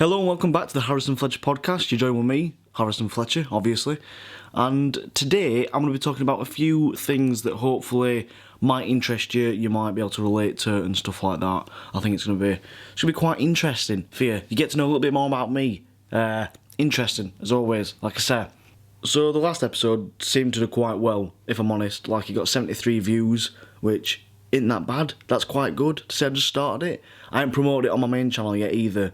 Hello and welcome back to the Harrison.Fletcher podcast. You're joining with me, Harrison.Fletcher, obviously. And today I'm going to be talking about a few things that hopefully might interest you, you might be able to relate to and stuff like that. I think it's going to be quite interesting for you. You get to know a little bit more about me. Interesting, as always, like I said. So the last episode seemed to do quite well, if I'm honest. Like, it got 73 views, which isn't that bad. That's quite good to say I just started it. I haven't promoted it on my main channel yet either.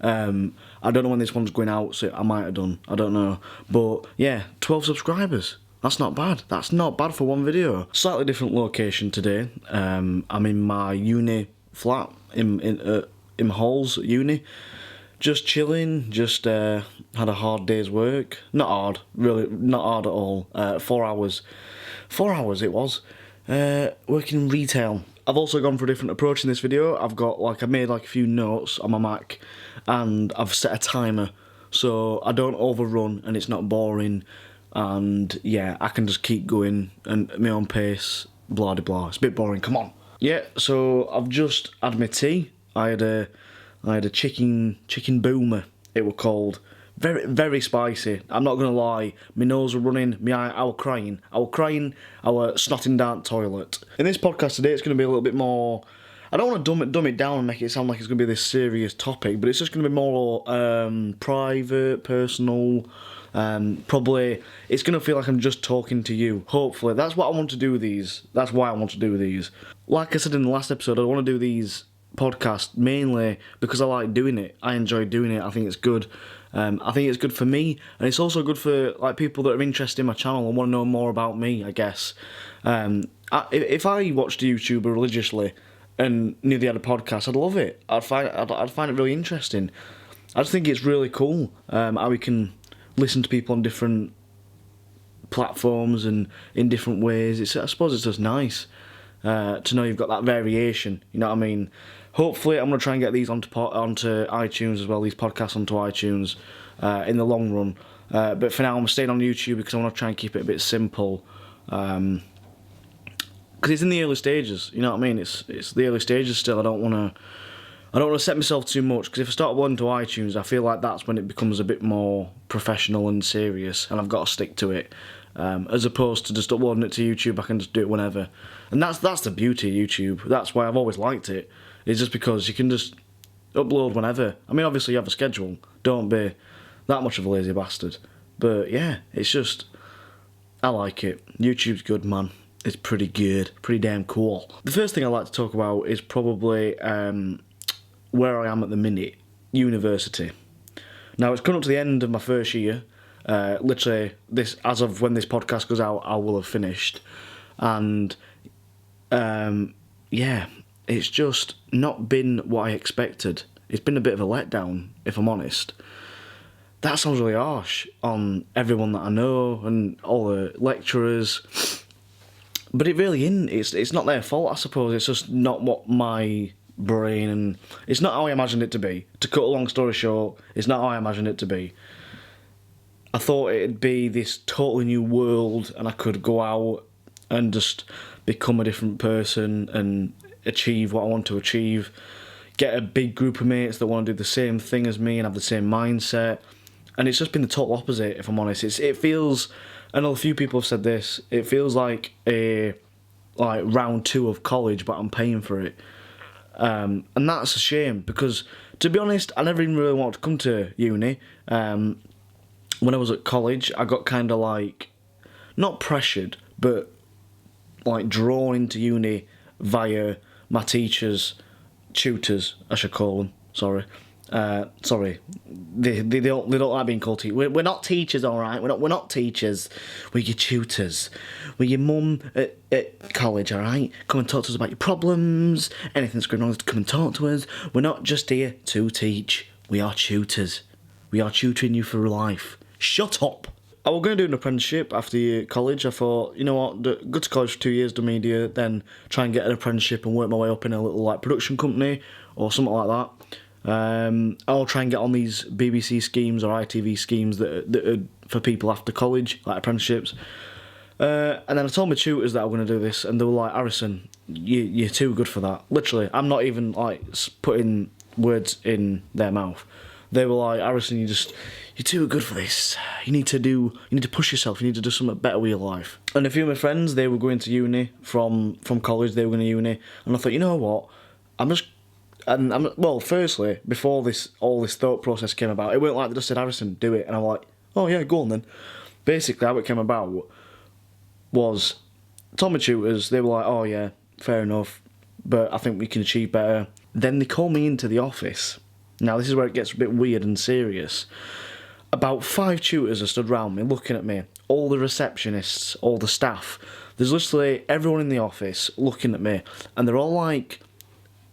I don't know when this one's going out, so I might have done. I don't know. But yeah, 12 subscribers. That's not bad. That's not bad for one video. Slightly different location today. I'm in my uni flat in Halls uni. Just chilling. Just had a hard day's work. Not hard, really. Not hard at all. 4 hours. 4 hours it was. Working in retail. I've also gone for a different approach in this video. I made a few notes on my Mac, and I've set a timer so I don't overrun and it's not boring, and yeah, I can just keep going and at my own pace, blah de blah. It's a bit boring, come on. Yeah, so I've just had my tea. I had a chicken boomer, it was called. Very, very spicy. I'm not going to lie. My nose was running. I was crying. I was snotting down the toilet. In this podcast today, it's going to be a little bit more... I don't want to dumb it down and make it sound like it's going to be this serious topic, but it's just going to be more private, personal. Probably, it's going to feel like I'm just talking to you. Hopefully. That's what I want to do with these. That's why I want to do these. Like I said in the last episode, I want to do these podcasts mainly because I like doing it. I enjoy doing it. I think it's good. I think it's good for me, and it's also good for people that are interested in my channel and want to know more about me, I guess. If I watched a YouTuber religiously and knew they had a podcast, I'd love it. I'd find it really interesting. I just think it's really cool how we can listen to people on different platforms and in different ways. I suppose it's just nice to know you've got that variation, you know what I mean? Hopefully I'm going to try and get these onto iTunes as well, these podcasts onto iTunes in the long run. But for now I'm staying on YouTube because I want to try and keep it a bit simple. Because it's in the early stages, you know what I mean? It's the early stages still. I don't want to set myself too much, because if I start uploading to iTunes, I feel like that's when it becomes a bit more professional and serious, and I've got to stick to it. As opposed to just uploading it to YouTube, I can just do it whenever. And that's the beauty of YouTube. That's why I've always liked it. It's just because you can just upload whenever. I mean, obviously you have a schedule. Don't be that much of a lazy bastard. But yeah, it's just, I like it. YouTube's good, man. It's pretty good. Pretty damn cool. The first thing I'd like to talk about is probably where I am at the minute. University. Now, it's coming up to the end of my first year. Literally, as of when this podcast goes out, I will have finished. And yeah, it's just not been what I expected. It's been a bit of a letdown, if I'm honest. That sounds really harsh on everyone that I know and all the lecturers, but it really isn't. It's not their fault, I suppose. It's just not what my brain, and it's not how I imagined it to be. To cut a long story short, it's not how I imagined it to be. I thought it'd be this totally new world and I could go out and just become a different person and achieve what I want to achieve. Get a big group of mates that want to do the same thing as me and have the same mindset. And it's just been the total opposite, if I'm honest. It feels, I know a few people have said this, it feels like round 2 of college, but I'm paying for it. And that's a shame, because to be honest, I never even really wanted to come to uni. When I was at college, I got kind of not pressured, but drawn into uni via my tutors, I should call them. Sorry, they don't like being called teachers. We're not teachers, all right. We're not teachers. We're your tutors. We're your mum at college, all right. Come and talk to us about your problems. Anything that's going on, come and talk to us. We're not just here to teach. We are tutors. We are tutoring you for life. Shut up. I was going to do an apprenticeship after college. I thought, you know what, go to college for 2 years, do media, then try and get an apprenticeship and work my way up in a little production company or something like that. I'll try and get on these BBC schemes or ITV schemes that are for people after college, like apprenticeships. And then I told my tutors that I was going to do this, and they were like, Harrison, you're too good for that. Literally, I'm not even putting words in their mouth. They were like, Harrison, you're too good for this. You need to push yourself. You need to do something better with your life. And a few of my friends, they were going to uni from college. They were going to uni, and I thought, you know what? Well, firstly, before all this thought process came about, it weren't like they just said, Harrison, do it, and I'm like, oh yeah, go on then. Basically, how it came about was Tommy tutors. They were like, oh yeah, fair enough, but I think we can achieve better. Then they call me into the office. Now this is where it gets a bit weird and serious. About 5 tutors are stood round me, looking at me. All the receptionists, all the staff. There's literally everyone in the office looking at me, and they're all like,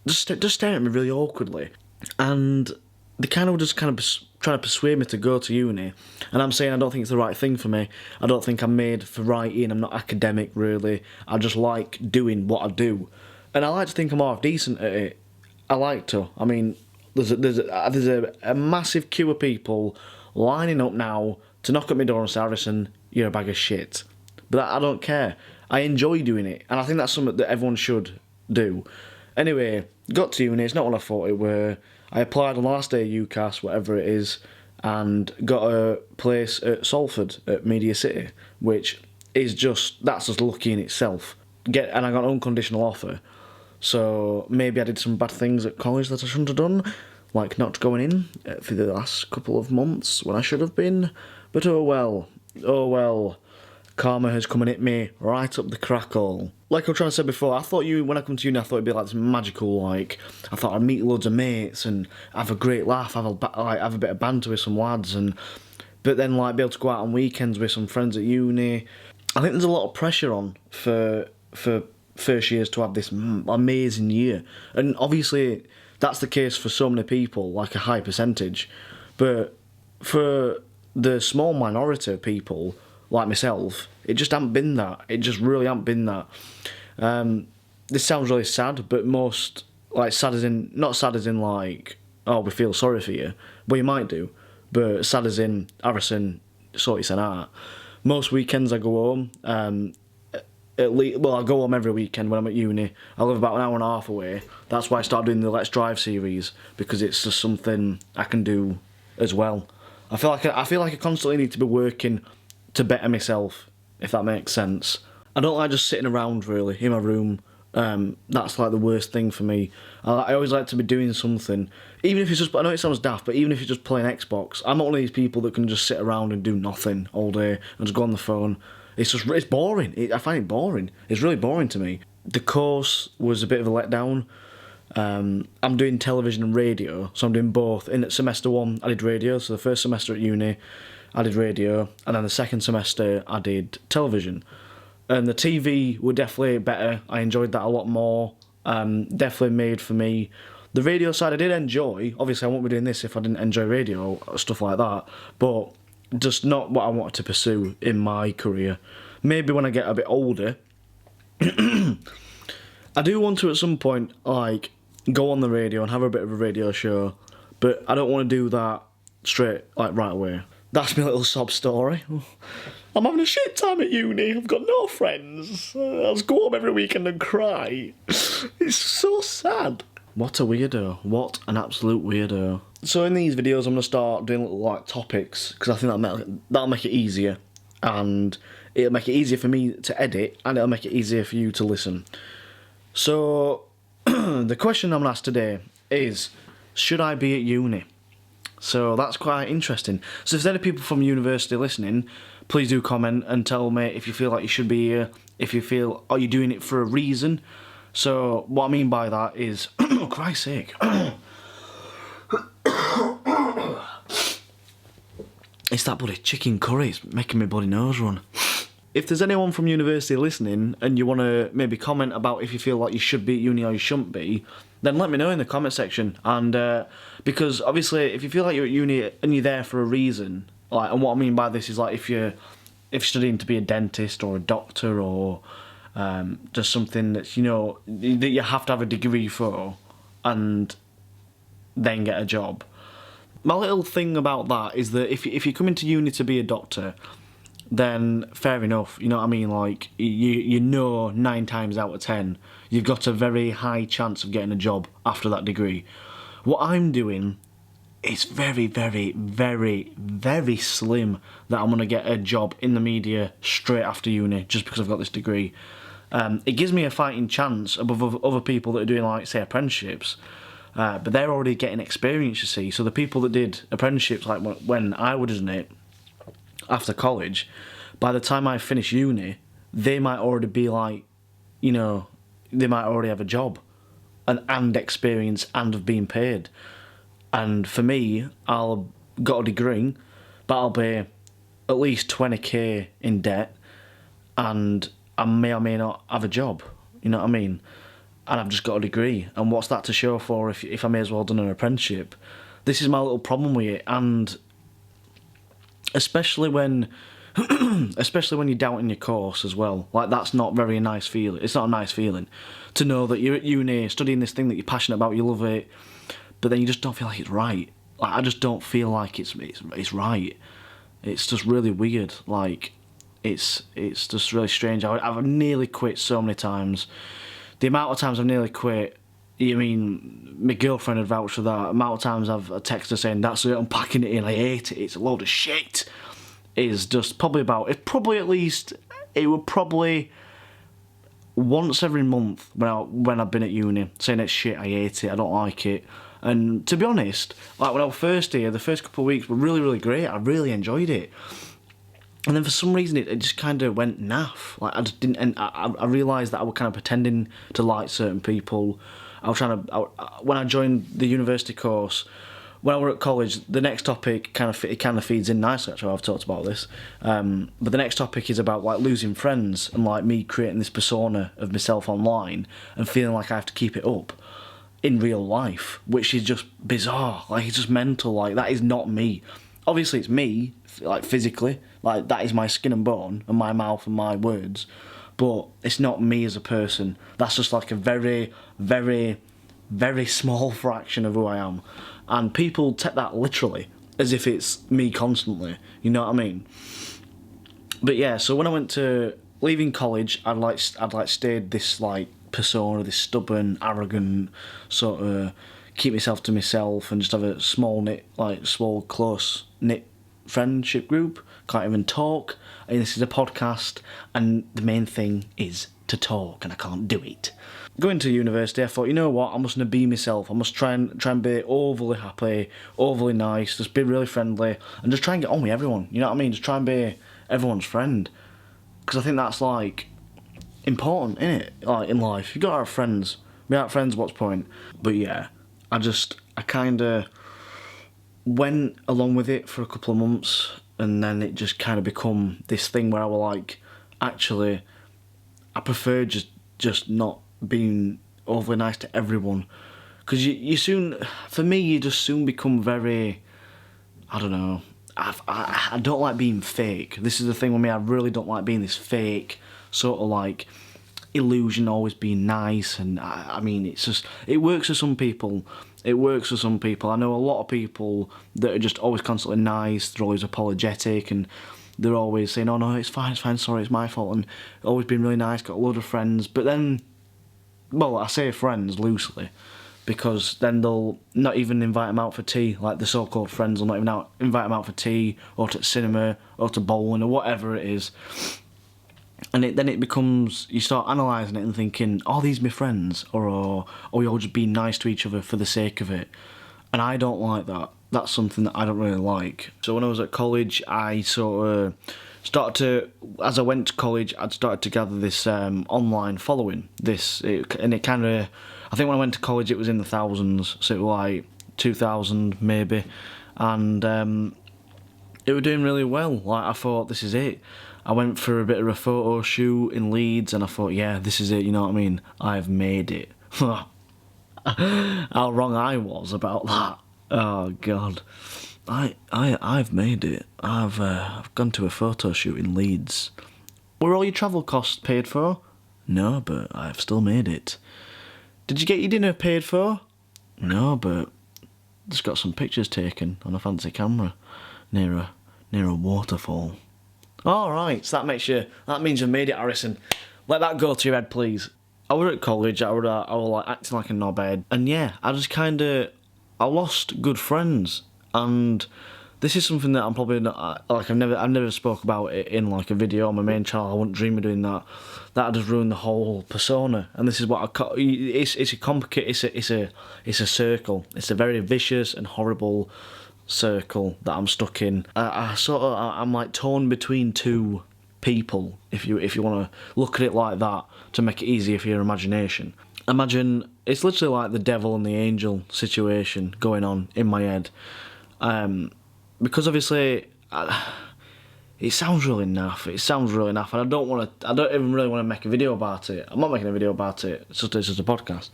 just staring at me really awkwardly. And they kind of trying to persuade me to go to uni. And I'm saying I don't think it's the right thing for me. I don't think I'm made for writing. I'm not academic, really. I just like doing what I do. And I like to think I'm half decent at it. I like to. I mean, there's a massive queue of people lining up now to knock at my door and say, Harrison, you're a bag of shit. But I don't care. I enjoy doing it. And I think that's something that everyone should do. Anyway, got to uni. It's not what I thought it were. I applied on the last day of UCAS, whatever it is, and got a place at Salford at Media City, which is that's just lucky in itself. And I got an unconditional offer. So maybe I did some bad things at college that I shouldn't have done, like not going in for the last couple of months when I should have been. But oh well. Karma has come and hit me right up the crackle. Like I was trying to say before, I thought when I come to uni, I thought it'd be like this magical, like, I thought I'd meet loads of mates and have a great laugh, have a bit of banter with some lads, but then like be able to go out on weekends with some friends at uni. I think there's a lot of pressure on for first years to have this amazing year, and obviously that's the case for so many people, like a high percentage, but for the small minority of people like myself, it just hasn't been that. It just really hasn't been that. This sounds really sad, but most, like, not sad as in like, oh, we feel sorry for you, well, you might do, but sad as in, Harrison, sort yourself out. Most weekends I go home, I go home every weekend when I'm at uni. I live about an hour and a half away. That's why I started doing the Let's Drive series, because it's just something I can do as well. I feel like I constantly need to be working to better myself, if that makes sense. I don't like just sitting around, really, in my room. That's like the worst thing for me. I always like to be doing something, even if it's just, I know it sounds daft, but even if you're just playing Xbox, I'm not one of these people that can just sit around and do nothing all day and just go on the phone. It's boring. I find it boring. It's really boring to me. The course was a bit of a letdown. I'm doing television and radio, so I'm doing both. In semester 1, I did radio, so the first semester at uni, I did radio, and then the second semester I did television. And the TV were definitely better. I enjoyed that a lot more. Definitely made for me. The radio side I did enjoy. Obviously I wouldn't be doing this if I didn't enjoy radio or stuff like that. But just not what I wanted to pursue in my career. Maybe when I get a bit older. I do want to at some point, like, go on the radio and have a bit of a radio show. But I don't want to do that straight, like, right away. That's my little sob story. I'm having a shit time at uni. I've got no friends. I just go home every weekend and cry. It's so sad. What a weirdo. What an absolute weirdo. So in these videos, I'm going to start doing little, like, topics, because I think that'll make it easier. And it'll make it easier for me to edit, and it'll make it easier for you to listen. So, the question I'm going to ask today is, should I be at uni? So that's quite interesting. So if there are people from university listening, please do comment and tell me if you feel like you should be here, if you feel, are you doing it for a reason? So what I mean by that is, oh, Christ's sake. It's that bloody chicken curry, it's making my bloody nose run. If there's anyone from university listening and you want to maybe comment about if you feel like you should be at uni or you shouldn't be, then let me know in the comment section. And because obviously if you feel like you're at uni and you're there for a reason, like, and what I mean by this is, like, if you're studying to be a dentist or a doctor or just something that's, you know, that you have to have a degree for and then get a job. My little thing about that is that if you come into uni to be a doctor, then fair enough, you know what I mean, like, you know 9 times out of 10 you've got a very high chance of getting a job after that degree. What I'm doing it's very, very, very, very slim that I'm going to get a job in the media straight after uni just because I've got this degree. It gives me a fighting chance above other people that are doing, like, say, apprenticeships. But they're already getting experience, you see. So the people that did apprenticeships, like when I would have done it after college, by the time I finish uni, they might already be like, you know, they might already have a job and experience and have been paid. And for me, I'll got a degree, but I'll be at least 20k in debt, and I may or may not have a job. You know what I mean? And I've just got a degree. And what's that to show for if I may as well have done an apprenticeship? This is my little problem with it, and especially when you're doubting your course as well. Like, that's not very nice feeling. It's not a nice feeling to know that you're at uni studying this thing that you're passionate about, you love it, but then you just don't feel like it's right. Like, I just don't feel like it's right. It's just really weird. Like, it's just really strange. I've nearly quit so many times. The amount of times I've nearly quit, I mean, my girlfriend had vouched for that. The amount of times I've texted her saying, that's it, I'm packing it in, I hate it, it's a load of shit, is just probably it would probably once every month when I've been at uni saying it's shit, I hate it, I don't like it. And to be honest, like, when I was first here, the first couple of weeks were really, really great. I really enjoyed it. And then for some reason it just kind of went naff. Like, I just didn't, and I realised that I was kind of pretending to like certain people. I was trying to, when I joined the university course, when I were at college, the next topic kind of feeds in nicely. Actually, I've talked about this, but the next topic is about, like, losing friends and, like, me creating this persona of myself online and feeling like I have to keep it up in real life, which is just bizarre. Like, it's just mental. Like, that is not me. Obviously, it's me, like, physically. Like, that is my skin and bone and my mouth and my words, but it's not me as a person. That's just, like, a very, very, very small fraction of who I am. And people take that literally, as if it's me constantly. You know what I mean? But yeah, so when I went to leaving college, I'd stayed this, like, persona, this stubborn, arrogant sort of keep myself to myself and just have a small close knit friendship group. Can't even talk. And this is a podcast, and the main thing is to talk, and I can't do it. Going to university, I thought, you know what, I mustn't be myself. I must try and be overly happy, overly nice, just be really friendly, and just try and get on with everyone. You know what I mean? Just try and be everyone's friend, because I think that's, like, important, innit? Like, in life, you gotta have friends. Without friends, what's the point? But yeah, I kind of went along with it for a couple of months, and then it just kind of become this thing where I was like, actually, I prefer just not being overly nice to everyone, because you soon, for me, you just soon become very, I don't know, I don't like being fake. This is the thing with me, I really don't like being this fake sort of, like, illusion, always being nice. And I mean, it's just, it works for some people. I know a lot of people that are just always constantly nice, they're always apologetic, and they're always saying, oh no, it's fine, sorry, it's my fault, and always being really nice, got a load of friends. But then, well, I say friends loosely, because then they'll not even invite them out for tea. Like, the so-called friends will not even invite them out for tea, or to cinema, or to bowling, or whatever it is. And then it becomes, you start analysing it and thinking, are these my friends? Or you're just being nice to each other for the sake of it. And I don't like that. That's something that I don't really like. So when I was at college, I sort of started to, as I went to college, I'd started to gather this online following. And it kind of, I think when I went to college, it was in the thousands. So it was like 2,000 maybe. And it was doing really well. Like, I thought, this is it. I went for a bit of a photo shoot in Leeds, and I thought, yeah, this is it, you know what I mean? I've made it. How wrong I was about that. Oh, God. I've made it. I've gone to a photo shoot in Leeds. Were all your travel costs paid for? No, but I've still made it. Did you get your dinner paid for? No, but just got some pictures taken on a fancy camera near a waterfall. Alright, so that means you've made it, Harrison. Let that go to your head, please. I was at college, I was like acting like a knobhead, and yeah, I lost good friends. And this is something that I'm probably not, like, I've never spoke about it in like a video on my main channel. I wouldn't dream of doing that. That'd just ruin the whole persona. And this is what it's a complicated, it's a circle. It's a very vicious and horrible circle that I'm stuck in. I'm like torn between two people, if you want to look at it like that, to make it easier for your imagination. Imagine it's literally like the devil and the angel situation going on in my head. Because obviously, it sounds really naff. And I don't even really want to make a video about it. I'm not making a video about it. It's just a podcast.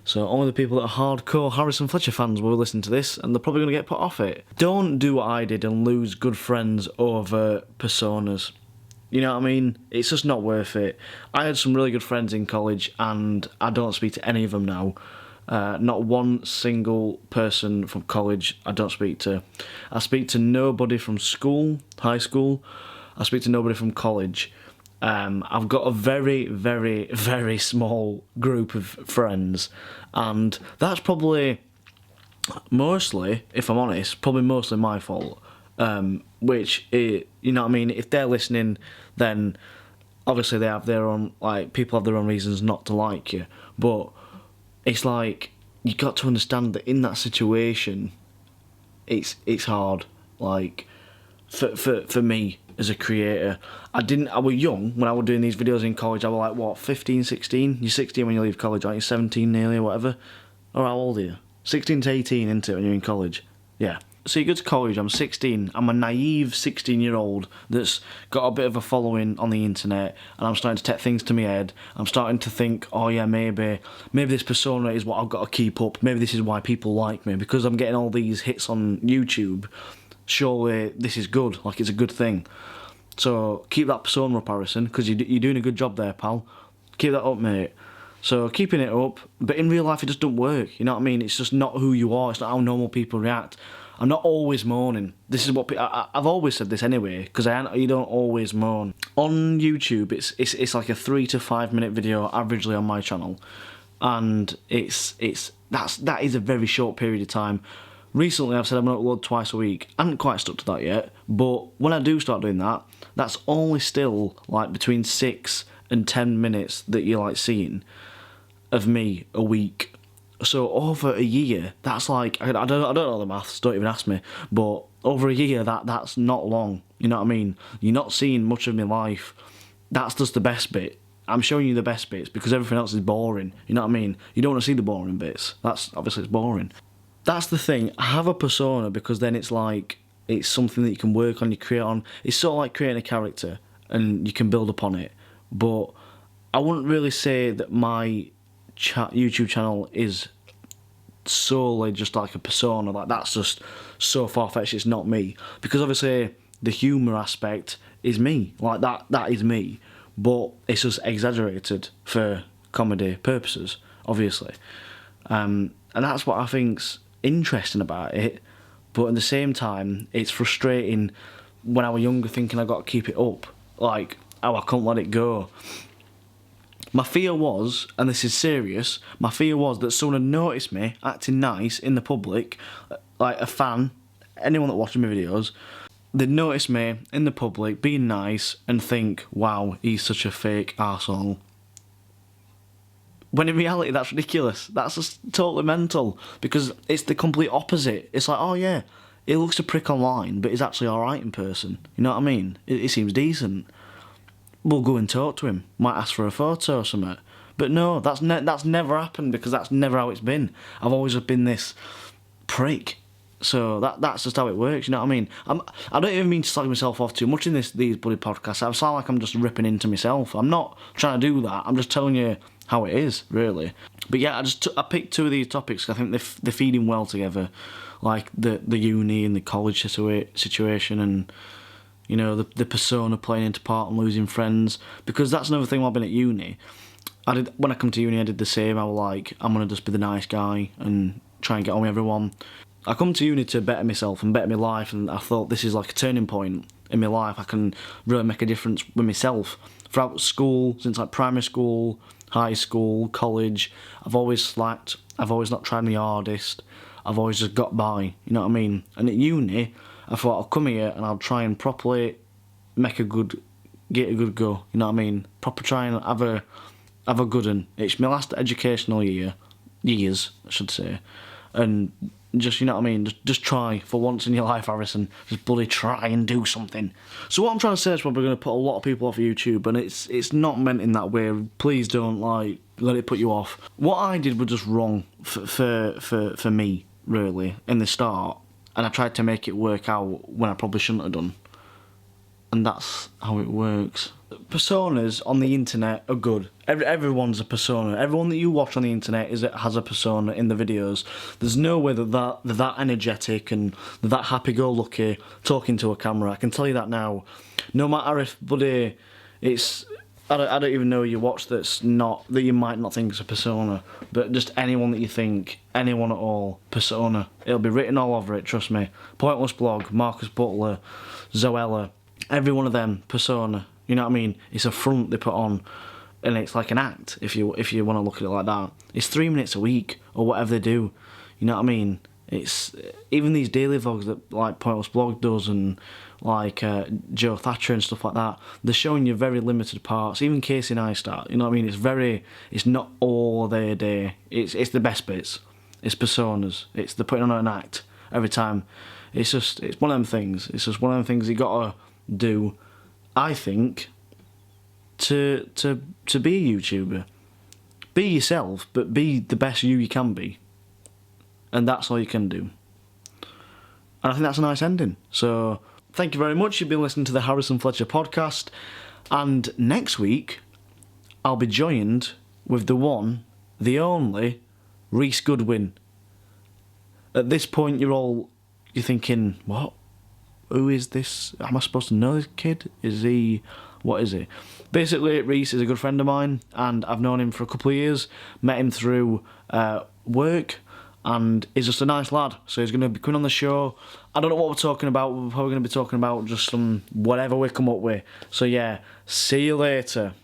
So only the people that are hardcore Harrison.Fletcher fans will listen to this, and they're probably going to get put off it. Don't do what I did and lose good friends over personas. You know what I mean? It's just not worth it. I had some really good friends in college, and I don't speak to any of them now. Not one single person from college I don't speak to. I speak to nobody from school, high school. I speak to nobody from college. I've got a very, very, very small group of friends, and that's probably mostly, if I'm honest, probably mostly my fault. You know what I mean? If they're listening, then obviously they have their own, like, people have their own reasons not to like you, but it's like, you got to understand that in that situation, it's hard. Like, for me as a creator, I was young when I was doing these videos in college. I was like, what, 15, 16? You're 16 when you leave college, aren't you? 17 nearly, or whatever. Or how old are you? 16 to 18, isn't it, when you're in college? Yeah. So you go to college, I'm 16, I'm a naive 16-year-old that's got a bit of a following on the internet, and I'm starting to take things to my head. I'm starting to think, oh yeah, maybe this persona is what I've got to keep up. Maybe this is why people like me, because I'm getting all these hits on YouTube. Surely this is good, like it's a good thing. So keep that persona up, Harrison, because you're doing a good job there, pal. Keep that up, mate. So keeping it up, but in real life it just don't work, you know what I mean? It's just not who you are, it's not how normal people react. I'm not always moaning. This is what I've always said this anyway, because you don't always moan. On YouTube, it's like a 3 to 5 minute video averagely on my channel, and that is a very short period of time. Recently, I've said I'm going to upload twice a week. I haven't quite stuck to that yet, but when I do start doing that, that's only still like between 6 and 10 minutes that you're like seeing of me a week. So over a year, that's like, I don't know the maths, don't even ask me, but over a year, that's not long, you know what I mean? You're not seeing much of my life. That's just the best bit. I'm showing you the best bits because everything else is boring, you know what I mean? You don't want to see the boring bits. That's, obviously it's boring. That's the thing, I have a persona because then it's like, it's something that you can work on, you create on. It's sort of like creating a character and you can build upon it, but I wouldn't really say that my YouTube channel is solely just like a persona. Like, that's just so far-fetched, it's not me, because obviously the humour aspect is me, like that is me, but it's just exaggerated for comedy purposes, obviously, and that's what I think's interesting about it. But at the same time, it's frustrating when I was younger thinking I got to keep it up, like, oh, I can't let it go. My fear was, and this is serious, my fear was that someone would notice me acting nice in the public, like a fan, anyone that watches my videos, they'd notice me in the public being nice and think, wow, he's such a fake arsehole. When in reality, that's ridiculous. That's just totally mental, because it's the complete opposite. It's like, oh yeah, he looks a prick online, but he's actually alright in person. You know what I mean? He seems decent. We'll go and talk to him, might ask for a photo or something. But no, that's never happened, because that's never how it's been. I've always been this prick. So that's just how it works, you know what I mean? I don't even mean to slag myself off too much in these bloody podcasts. I sound like I'm just ripping into myself. I'm not trying to do that. I'm just telling you how it is, really. But yeah, I picked two of these topics because I think they're feeding well together, like the uni and the college situation, and you know, the persona playing into part and losing friends, because that's another thing while I've been at uni. When I come to uni, I did the same. I was like, I'm going to just be the nice guy and try and get on with everyone. I come to uni to better myself and better my life, and I thought this is like a turning point in my life. I can really make a difference with myself. Throughout school, since like primary school, high school, college, I've always slacked. I've always not tried my hardest. I've always just got by, you know what I mean? And at uni, I thought I'll come here and I'll try and properly get a good go, you know what I mean? Proper try and have a good one. It's my last educational years, I should say. And just, you know what I mean, just try for once in your life, Harrison. Just bloody try and do something. So what I'm trying to say is probably going to put a lot of people off YouTube, and it's not meant in that way. Please don't, like, let it put you off. What I did was just wrong for me, really, in the start, and I tried to make it work out when I probably shouldn't have done. And that's how it works. Personas on the internet are good. Everyone's a persona. Everyone that you watch on the internet has a persona in the videos. There's no way that they're that energetic and they're that happy-go-lucky talking to a camera. I can tell you that now. No matter if, buddy, it's... I don't even know you watch that you might not think is a persona, but just anyone that you think, anyone at all, persona. It'll be written all over it, trust me. Pointless Blog, Marcus Butler, Zoella, every one of them, persona. You know what I mean? It's a front they put on, and it's like an act, if you want to look at it like that. It's 3 minutes a week, or whatever they do. You know what I mean? It's even these daily vlogs that like Pointless Blog does, and like Joe Thatcher and stuff like that. They're showing you very limited parts. Even Casey Neistat, you know what I mean? It's not all their day. It's the best bits. It's personas. It's the putting on an act every time. It's one of them things. It's just one of them things you gotta do, I think, to be a YouTuber. Be yourself, but be the best you can be. And that's all you can do. And I think that's a nice ending. So, thank you very much. You've been listening to the Harrison.Fletcher podcast. And next week, I'll be joined with the one, the only, Reece Goodwin. At this point, you're thinking, what? Who is this? Am I supposed to know this kid? What is he? Basically, Reece is a good friend of mine, and I've known him for a couple of years. Met him through work, and he's just a nice lad. So he's going to be coming on the show. I don't know what we're talking about. We're probably going to be talking about just some whatever we come up with. So yeah, see you later.